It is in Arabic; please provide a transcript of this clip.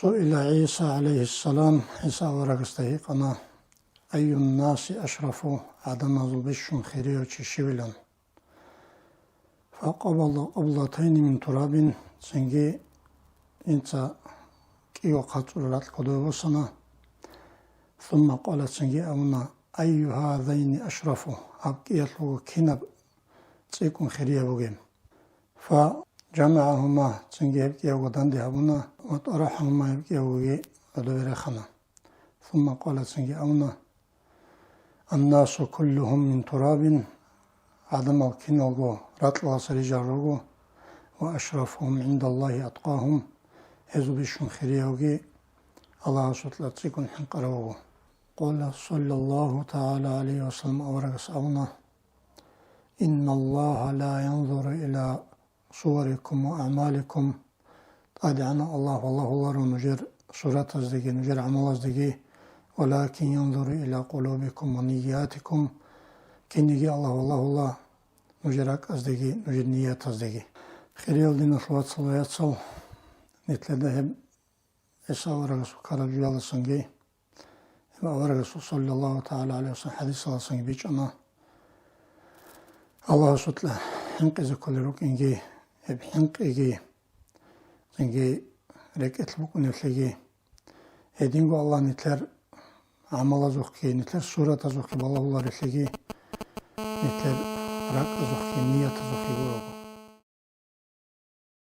سئل عيسى عليه السلام عيسى ورقسته قنا أي الناس أشرف عدم بشون خيريو تشيبلا فقبل قبلتين من تراب سنجي انت كيو قطرات القدوسنا ثم قالت سنجي أونا أي هذين أشرف أبقيت له كنب تيكون خيريو بغيم فجمعهما سنجي يبقيو قداندي هبونا وطرحهما يبقيو ودورخنا ثم قالت سنجي أونا الناس كلهم من تراب عدم الكنوغو راتل سريجاروغو وأشرفهم عند الله أتقاهم هزو بشون خيريوغي الله سطلت سيكون حنقروغو قال صلى الله تعالى عليه وسلم أورغس أونا إن الله لا ينظر إلى صوركم وأعمالكم أدعنا الله والله الله نجر صورة أزدقي نجر عمل أزدقي ولكن ينظر إلى قلوبكم ونياتكم كنيجي الله والله الله نجرك أزدقي نجر نيات أزدقي خيريال دين أخوات صلى يتصل نتلده هم إسا ورغسو كارل جوال سنجي هم ورغسو صلى الله تعالى عليه وسلم حديث الله سنجي بيج أنا الله سطله حنقذ كل روك إنجي هب حنقذي سنجي رك إطلق نتلقي هدينغو الله نتلر عمل زوجي نتلر سورة زوجي بالله الله رتلقي نتلر راك زوجي نية زوجي